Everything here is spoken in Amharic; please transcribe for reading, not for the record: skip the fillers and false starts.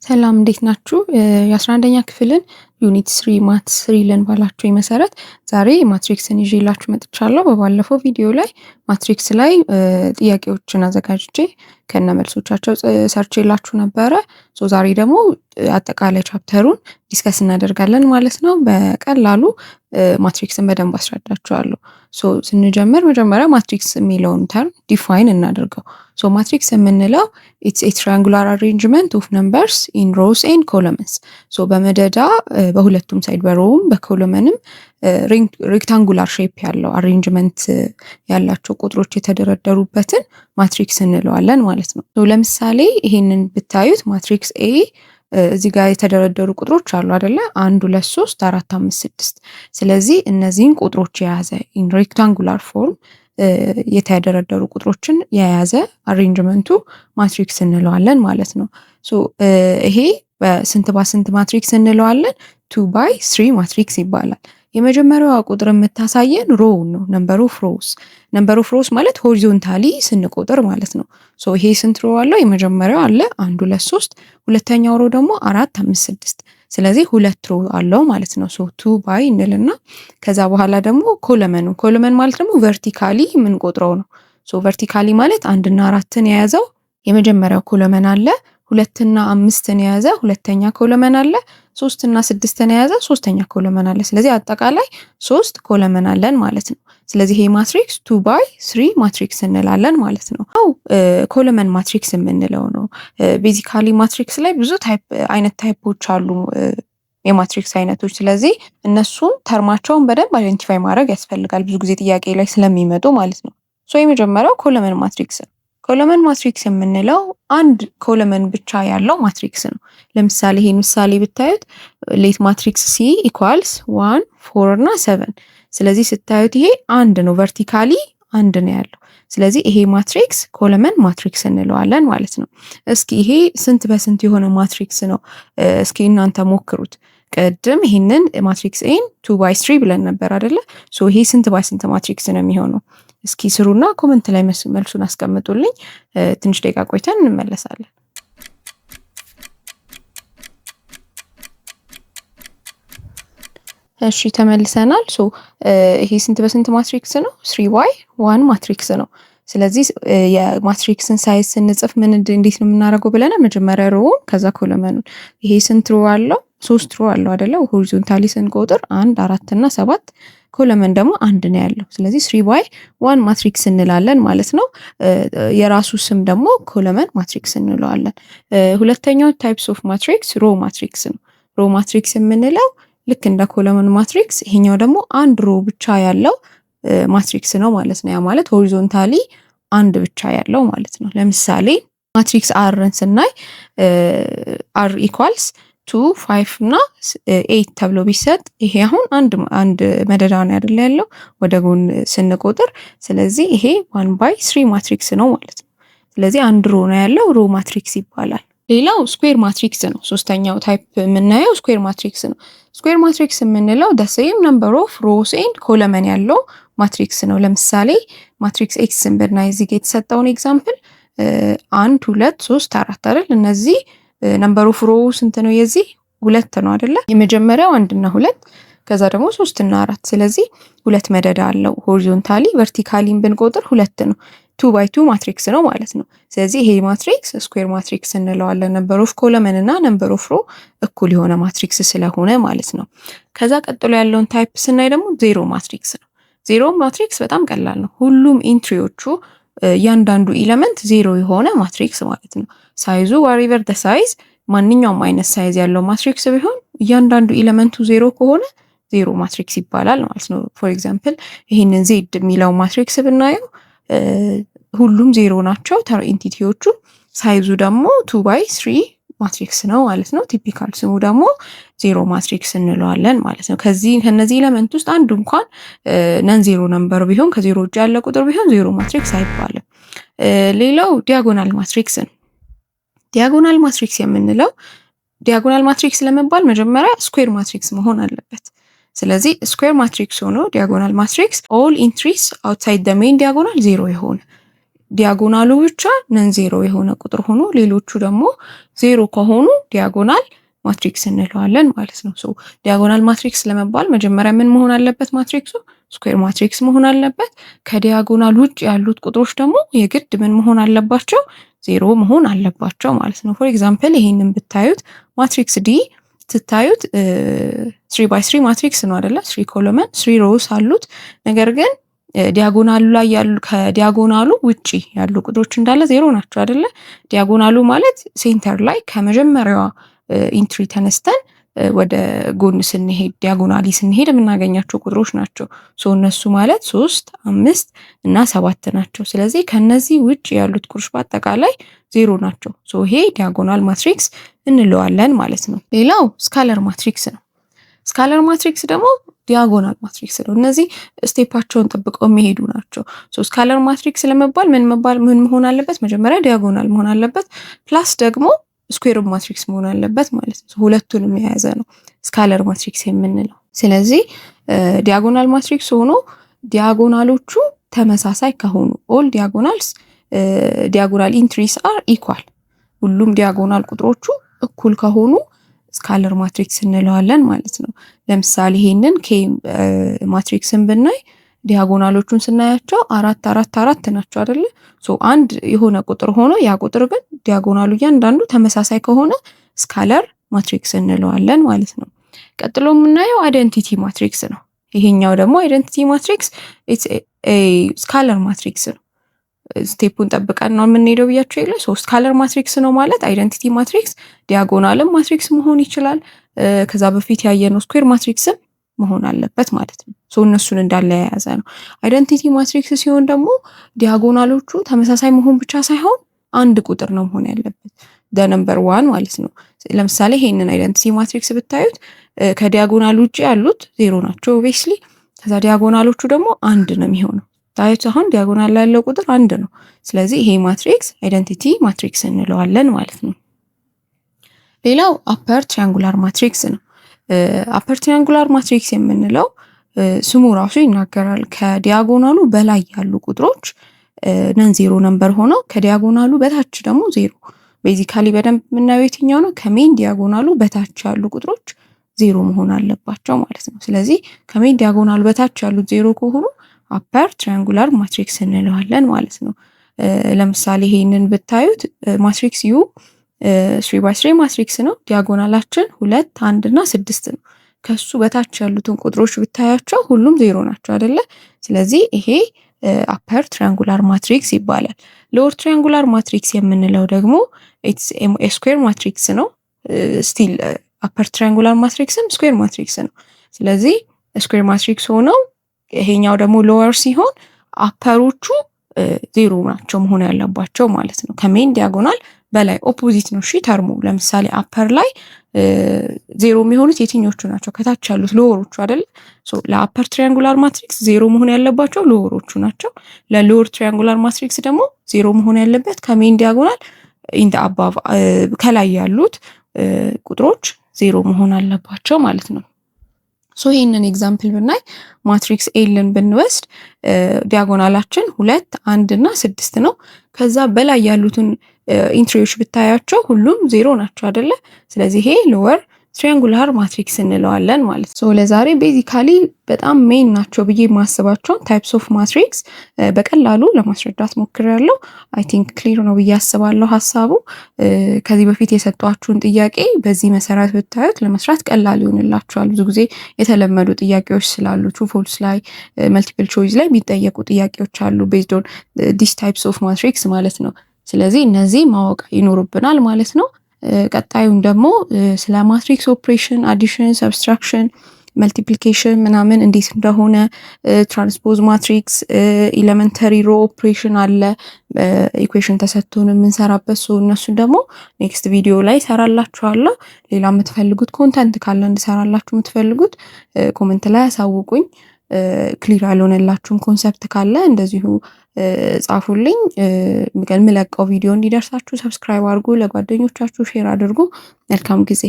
ሰላም እንዴት ናችሁ? የ11ኛ ክፍልን ዩኒት 3 ማትስ ሪልን ባላችሁኝ መሰረት ዛሬ ማትሪክስን ይዤላችሁ መጥቻለሁ። በባለፈው ቪዲዮ ላይ ማትሪክስ ላይ ጥያቄዎችን አዘጋጅቼ ከነመልሶቻቸው ሰርቼላችሁ ነበረ። ዛሬ ደግሞ አጠቃላይ ቻፕተሩን ዲስከስ እናደርጋለን ማለት ነው። በቀላሉ ማትሪክስን በደንብ አስረዳችኋለሁ። ስንጀምር መጀመሪያ ማትሪክስ የሚለውን ተርም ዲፋይን እናደርገው። ማትሪክስ የምንለው ኢትስ ኤ ትራያንጉላር አሬንጅመንት ኦፍ ነምበርስ ኢን ሮውስ ኤንድ ኮለመንስ። በመደዳ በሁለቱም ሳይድ በሮውም በኮለመንም ሬክታንጉላር ሼፕ ያለው አሬንጅመንት ያላቸው ቁጥሮች የተደረደሩበትን ማትሪክስ እንለዋለን ማለት ነው። ለምሳሌ ይሄንን ብታዩት ማትሪክስ ኤ እዚህ ጋር የተደረደሩ ቁጥሮች አሉ አይደለ? 1 2 3 4 5 6። ስለዚህ እነዚህን ቁጥሮች የያዘ ኢን ሬክታንጉላር ፎርም የተደረደሩ ቁጥሮችን የያዘ አሬንጅመንቱ ማትሪክስ እንለዋለን ማለት ነው። ይሄ በስንት በስንት ማትሪክስ እንለዋለን? 2 by 3 ማትሪክስ ይባላል። የመጀመሪያዋ ቁጥር የምታሳየን ሮው ነው። ነምበር ኦፍ ሮውስ። ነምበር ኦፍ ሮውስ ማለት ሆሪዞንታሊ ስንቆጥር ማለት ነው። ይሄ ስንት ሮ አለው? የመጀመሪያው አለ 1 2 3፣ ሁለተኛው ሮ ደግሞ 4 5 6። ስለዚህ 2 ሮ አለው ማለት ነው። 2 by እንልና ከዛ በኋላ ደግሞ ኮለመን ማለት ደግሞ ቨርቲካሊ የምንቆጥረው ነው። ቨርቲካሊ ማለት 1 እና 4ን የያዘው የመጀመሪያው ኮለመን አለ፣ 2 እና 5ን የያዘ ሁለተኛ ኮለመን አለ፣ 3 እና 6ን የያዘ ሶስተኛ ኮለመን አለ። ስለዚህ አጠቃላይ 3 ኮለመን አለን ማለት ነው። ስለዚህ ይሄ ማትሪክስ 2 by 3 ማትሪክስ እንላለን ማለት ነው። ኮለመን ማትሪክስ የምንለው ነው። ቤዚካሊ ማትሪክስ ላይ ብዙ አይነት ታይፖች አሉ የማትሪክስ አይነቶች። ስለዚህ እነሱን ተርማቸውን በደንብ አይደንቲፋይ ማድረግ ያስፈልጋል፣ ብዙ ጊዜ ጥያቄ ላይ ስለሚመጡ ማለት ነው። የመጀመሪያው ኮለመን ማትሪክስ ነው። ኮለመን ማትሪክስ የምንለው አንድ ኮለመን ብቻ ያለው ማትሪክስ ነው። ለምሳሌ ይሄ ምሳሌ ብታዩት ሌት ማትሪክስ ሲ ኢኳልስ 1 4 እና 7። ስለዚህ ስታዩት ይሄ አንድ ነው፣ ቨርቲካሊ አንድ ነው ያለው። ስለዚህ ይሄ ማትሪክስ ኮለመን ማትሪክስ እንለዋለን ማለት ነው። እስኪ ይሄ ስንት በስንት የሆነ ማትሪክስ ነው? እስኪ እናንተ ሞክሩት። ቅድም ይሄንን ማትሪክስ ኤን 2 by 3 ብለን ነበር አይደለ? ይሄ ስንት ባይ ስንት ማትሪክስ ነው የሚሆነው? እስኪ ስሩና ኮመንት ላይ መልሱን አስቀምጡልኝ። ትንሽ ደቂቃ ቆይተን እንመለሳለን። እሺ ተመልሰናል። ይሄ ስንት በስንት ማትሪክስ ነው? 3 by 1 ማትሪክስ ነው። ስለዚህ የማትሪክስን ሳይዝ ስንጽፍ እንዴት ነው የምናደርገው ብለናል? መጀመሪያ ሮውን ከዛ ኮለመኑን። ይሄ ስንት ሮ አለው? 3 ሮ አለው አይደለ? ሆሪዞንታሊ ስንቆጥር 1 4 እና 7፣ ኮለመን ደግሞ 1 ነው ያለው። ስለዚህ 3 by 1 ማትሪክስ እንላለን ማለት ነው። የራሱ ስም ደግሞ ኮለመን ማትሪክስ እንለዋለን። ሁለተኛው ታይፕስ ኦፍ ማትሪክስ ሮ ማትሪክስ ነው። ሮ ማትሪክስ የምንለው ልክ እንደ ኮለመን ማትሪክስ ይሄኛው ደግሞ አንድ ሮ ብቻ ያለው ማትሪክስ ነው ማለት ነው። ያ ማለት ሆሪዞንታሊ አንድ ብቻ ያለው ማለት ነው። ለምሳሌ ማትሪክስ አርን ስናይ አር ኢኳልስ 2 5 እና 8 ተብሎ ቢሰጥ ይሄ አሁን አንድ መደዳ ነው አይደል ያለው ወደ ጎን ስንቆጥር። ስለዚህ ይሄ 1 by 3 ማትሪክስ ነው ማለት ነው። ስለዚህ አንድ ሮ ነው ያለው፣ ሮ ማትሪክስ ይባላል። ሌላው ስኩዌር ማትሪክስ ነው። ሶስተኛው ታይፕ የምናየው ስኩዌር ማትሪክስ ነው። ስኩዌር ማትሪክስ የምንለው the same number of rows and column ያለው ማትሪክስ ነው። ለምሳሌ ማትሪክስ ኤክስን ብናይ እዚህ ጋር የተሰጠውን ኤግዛምፕል 1 2 3 4 አይደል? እነዚህ ነምበር ኦፍ ሮው ስንት ነው? የዚህ 2 ነው አይደለ? የመጀመሪያው 1 እና 2፣ ከዛ ደግሞ 3 እና 4። ስለዚህ 2 መደዳ አለው። ሆሪዞንታሊ ቨርቲካሊን ብንቆጥር 2 ነው። 2 by 2 ማትሪክስ ነው ማለት ነው። ስለዚህ ይሄ ማትሪክስ ስኩዌር ማትሪክስ እንለዋለን። ነምበር ኦፍ ኮለመን እና ነምበር ኦፍ ሮ እኩል የሆነ ማትሪክስ ስለሆነ ማለት ነው። ከዛ ቀጥሎ ያለውን ታይፕ ስናይ ደግሞ ዜሮ ማትሪክስ ነው። ዜሮ ማትሪክስ በጣም ቀላል ነው። ሁሉም ኢንትሪዎቹ እያንዳንዱ ኤሌመንት ዜሮ የሆነ ማትሪክስ ማለት ነው። ሳይዙ ዋሪቨር ደ ሳይዝ፣ ማንኛውም አይነት ሳይዝ ያለው ማትሪክስ ቢሆን እያንዳንዱ ኤሌመንቱ ዜሮ ከሆነ ዜሮ ማትሪክስ ይባላል ማለት ነው። ፎር ኤግዛምፕል ይሄንን ዜድ የሚለው ማትሪክስ ብናየው ሁሉም ዜሮ ናቸው ተር ኢንቲቲዎቹ። ሳይዙ ደግሞ 2 by 3 ማትሪክስ ነው ማለት ነው። ቲፒካል ስሙ ደግሞ ዜሮ ማትሪክስ እንለዋለን ማለት ነው። ከነዚህ ኤሌመንት ውስጥ አንዱ እንኳን ነን ዜሮ ነምበር ቢሆን ከዜሮ ውጭ ያለ ቁጥር ቢሆን ዜሮ ማትሪክስ አይባልም። ሌላው ዲያጎናል ማትሪክስ ነው። ዲያጎናል ማትሪክስ የምንለው ዲያጎናል ማትሪክስ ለመባል መጀመሪያ ስኩዌር ማትሪክስ መሆን አለበት። ስለዚህ ስኩዌር ማትሪክስ ሆኖ ዲያጎናል ማትሪክስ ኦል ኢንትሪስ አውትሳይድ ዘ ሜን ዲያጎናል ዜሮ የሆነ ዲያጎናሉ ብቻ ነን ዜሮ የሆነ ቁጥር ሆኖ ሌሎቹ ደግሞ ዜሮ ከሆኑ ዲያጎናል ማትሪክስ እንለዋለን ማለት ነው። ሶ ዲያጎናል ማትሪክስ ለመባል መጀመሪያ ምን መሆን አለበት? ማትሪክሱ ስኩዌር ማትሪክስ መሆን አለበት። ከዲያጎናል ውጭ ያሉት ቁጥሮች ደግሞ የግድ ምን መሆን አለባቸው? ዜሮ መሆን አለባቸው ማለት ነው። ፎር ኤግዛምፕል ይሄንን ብታዩት ማትሪክስ ዲ ስታዩት 3x3 ማትሪክስ ነው አይደለ? 3 ኮሎመን 3 ሮውስ አሉት። ነገር ግን ዲያጎናሉ ላይ ያሉ ከዲያጎናሉ ውጪ ያሉ ቁጥሮች እንዳለ ዜሮ ናቸው አይደለ? ዲያጎናሉ ማለት ሴንተር ላይ ከመጀመሪያዋ ኢንትሪ ተነስተን ወደ ጎን ስንሄድ ዲያጎናሊ ስንሄድ የምናገኛቸው ቁጥሮች ናቸው። ሶ እነሱ ማለት 3 5 እና 7 ናቸው። ስለዚህ ከነዚህ ውጭ ያሉት ቁጥሮች በአጠቃላይ ዜሮ ናቸው። ሶ ይሄ ዲያጎናል ማትሪክስ እንለዋለን ማለት ነው። ሌላው ስካለር ማትሪክስ ነው። ስካለር ማትሪክስ ደግሞ ዲያጎናል ማትሪክስ ነው። እነዚህ ስቴፓቸውን ጠብቀው የሚሄዱ ናቸው። ሶ ስካለር ማትሪክስ ለመባል ምን መሆን አለበት? መጀመሪያ ዲያጎናል መሆን አለበት፣ ፕላስ ደግሞ ስኩዌር ማትሪክስ መሆን አለበት ማለት ነው። ሁለቱንም የያዘ ነው ስካለር ማትሪክስ የምንለው። ስለዚህ ዲያጎናል ማትሪክስ ሆኖ ዲያጎናሎቹ ተመሳሳይ ከሆኑ ኦል ዲያጎናልስ ዲያጎናል ኢንትሪስ አር ኢኳል፣ ሁሉም ዲያጎናል ቁጥሮቹ እኩል ከሆኑ ስካለር ማትሪክስ እንለዋለን ማለት ነው። ለምሳሌ ይሄንን ኬ ማትሪክስን ብናይ ዲያጎናሎቹን ስናያቸው 4 4 4 ናቸው አይደለ? ሶ አንድ የሆነ ቁጥር ሆኖ ያ ቁጥር ግን ዲያጎናሉ እያንዳንዱ ተመሳሳይ ከሆነ ስካለር ማትሪክስ እንለዋለን ማለት ነው። ቀጥሎ የምናየው አይደንቲቲ ማትሪክስ ነው። ይሄኛው ደግሞ አይደንቲቲ ማትሪክስ ኢትስ ኤ ስካለር ማትሪክስ ነው። ስቴፑን ጠብቀን ነው የምንሄደው ብያቸው የለ። ሶ ስካለር ማትሪክስ ነው ማለት አይደንቲቲ ማትሪክስ ዲያጎናልም ማትሪክስ መሆን ይችላል። ከዛ በፊት ያየነው ስኩዌር ማትሪክስም መሆን አለበት ማለት ነው። ሶ እነሱን እንዳለ የያዘ ነው። አይደንቲቲ ማትሪክስ ሲሆን ደግሞ ዲያጎናሎቹ ተመሳሳይ መሆን ብቻ ሳይሆን አንድ ቁጥር ነው መሆን ያለበት ነምበር 1 ማለት ነው። ለምሳሌ ይሄንን አይደንቲቲ ማትሪክስ ብታዩት ከዲያጎናል ውጪ ያሉት ዜሮ ናቸው ኦብቪየስሊ። ከዛ ዲያጎናሎቹ ደግሞ አንድ ነው የሚሆነው። ታዩት አሁን ዲያጎናል ላይ ያለው ቁጥር አንድ ነው። ስለዚህ ይሄ ማትሪክስ አይደንቲቲ ማትሪክስ እንለዋለን ማለት ነው። ሌላው አፐር ትሪያንጉላር ማትሪክስ ነው። አፐር ትሪያንጉላር ማትሪክስ የምንለው ስሙ ራሱ ይናገራል። ከዲያጎናሉ በላይ ያሉ ቁጥሮች ነን ዜሮ ነምበር ሆነው ከዲያጎናሉ በታች ደግሞ ዜሮ። ቤዚካሊ በደንብ የምናየው የትኛው ነው? ከሜን ዲያጎናሉ በታች ያሉ ቁጥሮች ዜሮ መሆን አለባቸው ማለት ነው። ስለዚህ ከሜን ዲያጎናሉ በታች ያሉት ዜሮ ከሆኑ አፐር ትሪያንጉላር ማትሪክስ እንለዋለን ማለት ነው። ለምሳሌ ይሄንን ብታዩት ማትሪክስ ዩ 3x3 ማትሪክስ ነው። ዲያጎናላችን 2 1 እና 6 ነው። ከሱ በታች ያሉትን ቁጥሮች ብታያቸው ሁሉም ዜሮ ናቸው አይደለ? ስለዚህ ይሄ አፐር ትሪያንጉላር ማትሪክስ ይባላል። ሎወር ትሪያንጉላር ማትሪክስ የምንለው ደግሞ ስኩዌር ማትሪክስ ነው። ስቲል አፐር ትሪያንጉላር ማትሪክስም ስኩዌር ማትሪክስ ነው። ስለዚህ ስኩዌር ማትሪክስ ሆነው ይሄኛው ደግሞ ሎወር ሲሆን አፐሮቹ ዜሮ ናቸው መሆን ያለባቸው ማለት ነው። ከሜን ዲያጎናል በላይ ኦፖዚት ነው። እሺ ተርሙ ለምሳሌ አፐር ላይ ዜሮ የሚሆኑት የትኞቹ ናቸው? ከታች ያሉት ሎወሮቹ አይደል? ሶ ለአፐር ትሪያንጉላር ማትሪክስ ዜሮ መሆን ያለባቸው ሎወሮቹ ናቸው። ለሎወር ትሪያንጉላር ማትሪክስ ደግሞ ዜሮ መሆን ያለበት ከሜን ዲያጎናል ኢንደ አባቭ ከላይ ያሉት ቁጥሮች ዜሮ መሆን አለባቸው ማለት ነው። ሶ ይሄንን ኤግዛምፕል ብናይ ማትሪክስ ኤልን ብንወስድ ዲያጎናላችን 2 1 እና 6 ነው። ከዛ በላይ ያሉትን ኢንትሪዎች ብታያቸው ሁሉም ዜሮ ናቸው አይደለ? ስለዚህ ይሄ ሎወር ትሪያንጉላር ማትሪክስ እንለዋለን ማለት ነው። ለዛሬ ቤዚካሊ በጣም ሜን ናቸው ብዬ የማስባቸውን ታይፕስ ኦፍ ማትሪክስ በቀላሉ ለማስረዳት ሞክሬያለሁ። አይ ቲንክ ክሊር ነው ብዬ አስባለሁ ሀሳቡ። ከዚህ በፊት የሰጧችሁን ጥያቄ በዚህ መሰረት ብታዩት ለመስራት ቀላል ይሆንላችኋል። ብዙ ጊዜ የተለመዱ ጥያቄዎች ስላሉ ትሩ ፎልስ ላይ መልቲፕል ቾይስ ላይ የሚጠየቁ ጥያቄዎች አሉ ቤዝድ ኦን ዲስ ታይፕስ ኦፍ ማትሪክስ ማለት ነው። ስለዚህ እነዚህ ማወቅ ይኖርብናል ማለት ነው። ቀጣዩን ደግሞ ስለ ማትሪክስ ኦፕሬሽን፣ አዲሽን፣ ሰብስትራክሽን፣ መልቲፕሊኬሽን ምናምን እንዴት እንደሆነ ትራንስፖዝ ማትሪክስ፣ ኤሌመንተሪ ሮ ኦፕሬሽን አለ ኢኩዌሽን ተሰጥቶን የምንሰራበት ሰው እነሱን ደግሞ ኔክስት ቪዲዮ ላይ ሰራላችኋለሁ። ሌላ የምትፈልጉት ኮንተንት ካለ እንድሰራላችሁ የምትፈልጉት ኮሜንት ላይ አሳውቁኝ። ክሊር ያልሆነላችሁም ኮንሰፕት ካለ እንደዚሁ ጻፉልኝ። የምለቀው ቪዲዮ እንዲደርሳችሁ ሰብስክራይብ አድርጉ፣ ለጓደኞቻችሁ ሼር አድርጉ። መልካም ጊዜ